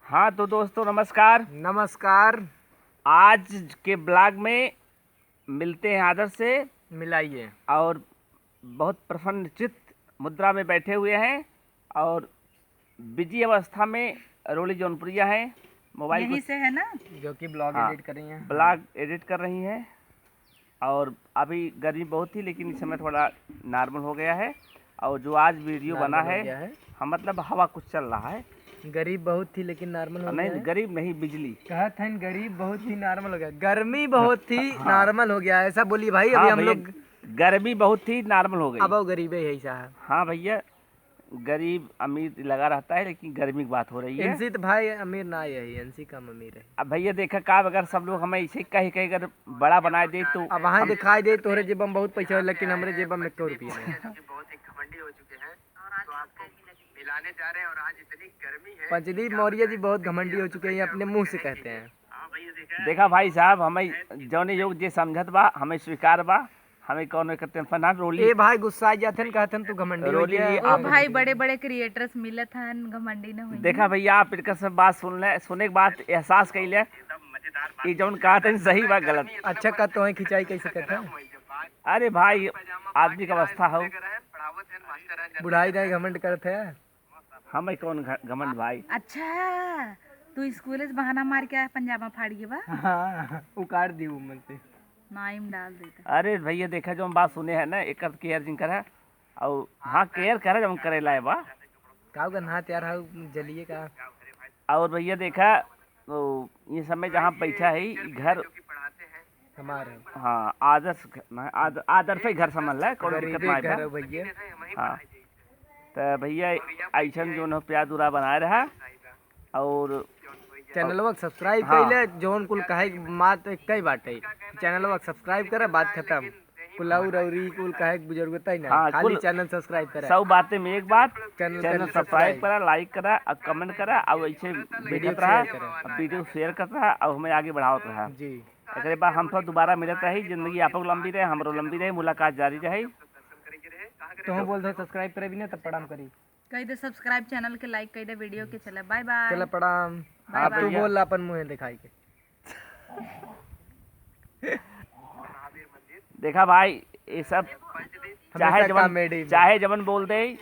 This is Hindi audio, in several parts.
हाँ तो दोस्तों नमस्कार। नमस्कार। आज के ब्लॉग में मिलते हैं आदर से मिलाइए और बहुत प्रसन्नचित्त मुद्रा में बैठे हुए हैं और बिजी अवस्था में रोली जौनपुरिया हैं। मोबाइल यहीं से है ना जो कि ब्लॉग हाँ, एडिट कर रही हैं। ब्लॉग एडिट कर रही हैं और अभी गर्मी बहुत थी लेकिन इस समय थोड़ा नॉर्मल हो गया है। और जो आज वीडियो बना नॉर्मल हो गया है है। हाँ मतलब हवा कुछ चल रहा है। गरीब बहुत थी लेकिन नॉर्मल हो गया नहीं है। गरीब नहीं बिजली कहत हैं गरीब बहुत थी नॉर्मल हो गया, गर्मी बहुत थी नॉर्मल हो गया, ऐसा बोलिए भाई। अभी हाँ हम भैया, लोग गर्मी बहुत थी नॉर्मल हो गई। अब गरीब है यही साहब। हाँ भैया, गरीब अमीर लगा रहता है लेकिन गर्मी की बात हो रही है। एनसी तो भाई अमीर ना यही, एनसी कम अमीर है। अब भैया देखा का अगर सब लोग हमें इसे कहीं कहीं अगर बड़ा बनाए दे तो अब वहाँ दिखाई दे तोहरे जेब में बहुत पैसा है लेकिन हमारे जेब में 1 रुपया नहीं। बहुत ही घमंडी हो चुके हैं तो आपको मिलाने जा रहे हैं। और आज इतनी गर्मी है। पंचदीप मौर्य जी बहुत घमंडी हो चुके हैं, ये अपने मुंह से कहते हैं। देखा भाई साहब हमें जौने योग जे समझत बा हमें स्वीकार बा, हमें कौन टेंशन ना। रोली ए भाई गुस्सा जाते हैं, कहते हैं तू घमंडी हो रोली गया। जी, ओ भाई बड़े बड़े क्रिएटर्स मिलत हन, घमंडी न होई। देखा भैया आप इनका सब बात सुने के बाद एहसास कैले कि जौन कहा था सही बा गलत। अच्छा का तो है खिंचाई कैसे कहते हैं। अरे भाई आदमी का अवस्था हो, बुढ़ाई नहीं घमंड करते हैं। हमें कौन घमंड भाई। अच्छा तू स्कूल से बहाना मार के आया पंजाबा फाड़ के बा हाँ उकाड़ दी वो मन से। नाइम डाल देता। अरे भैया देखा जो हम बात सुने है ना एक केयर जिनकर है और हाँ केयर करे जब करेला है बा। काव का नहा तैयार हो जलिए का। और भैया देखा तो ये समय जहाँ बैठा है ये घर हमारे हाँ आदर्श ही घर समझ ला कौन दिक्कत ना घर है है भैया। हाँ तो भैया ऐसा जो न प्यार दूरा बनाए रहा और चैनलवा सब्सक्राइब हाँ। कइले जोन कुल कहे बात कई बात है। चैनलवा सब्सक्राइब करे बात खत्म। कुलाऊ रौरी कुल कहे बुजुर्गता ही ना, हाँ, खाली चैनल सब्सक्राइब करे। सब बातें में एक बात चैनल चैनल सब्सक्राइब करा, लाइक करा और कमेंट करा और ऐसे देखत रहा वीडियो शेयर करत रहा और हमें आगे बढ़ावत रहा जी। एकरे बाद हम सब दोबारा मिलत रही। जिंदगी आपको लंबी रहे, हमरो लंबी रहे, मुलाकात जारी रहे। तो हम बोल दो सब्सक्राइब करे भी ना तब प्रणाम करी। कह दे सब्सक्राइब चैनल के, लाइक कर दे वीडियो के। चला बाय बाय। चलो प्रणाम। बाय अब तू भैया। बोल अपन मुंह दिखाई के। देखा भाई ये सब चाहे जवन बोल दे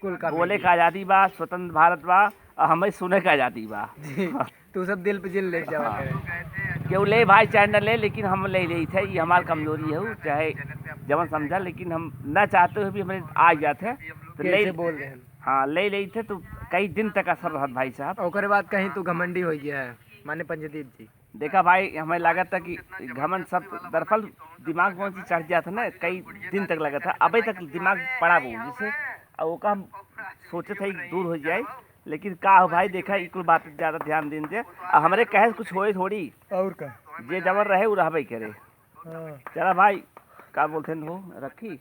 कुल का बोले का आजादी बा, स्वतंत्र भारत बा और हमें सुने का आजादी बा। जी तू सब दिल पे दिल ले जावा करे। केहू ले भाई चाहे न ले लेकिन हम ले रही थे, ये हमारी कमजोरी है। चाहे जवन समझा लेकिन हम न चाहते हुए भी हमें आ जाते हैं तो ले कैसे बोल रहे हैं। हाँ ले रही थे तो कई दिन तक असर रहा भाई साहब। ओकरे बाद कहीं तू घमंडी हो गया है माने पंचदीप जी। देखा भाई हमें लगा था कि घमंड सब दरअसल दिमाग कौन सी चढ़ गया था ना, कई दिन तक लगा था। अभी तक दिमाग पड़ा वो जिसे और वो का हम सोचे थे दूर हो जाए लेकिन का हो भाई देखा इकुल बात ज़्यादा ध्यान दें दे और हमारे कहे कुछ होए थोड़ी और का जे जबर रहे वो रहबे करे। हाँ। चला भाई का बोलते हैं वो रखी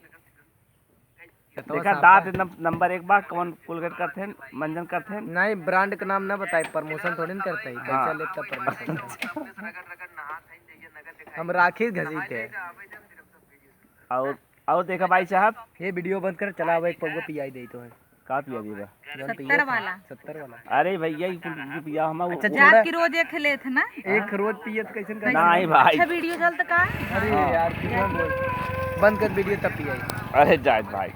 तो देखा साहब दांत नंबर 1 बार कौन कोलगेट करते हैं मंजन करते हैं। नहीं ब्रांड का नाम ना बताए, प्रमोशन थोड़ी ना करते हैं। हाँ। पैसा लेता प्रमोशन। हम राखी घसीटे हैं। और देखा भाई साहब ये वीडियो बंद कर चला एक पगो पियाई दे तो है। का पिया देगा 70 वाला। 70 वाला। अरे भैया ये पिया हम अच्छा, जात की रोज एक लेत ना। एक रोज पियत कैसे कर। नहीं भाई। अच्छा वीडियो चलता का। अरे यार क्यों बोल बंद कर वीडियो तब पियाई। अरे जायद भाई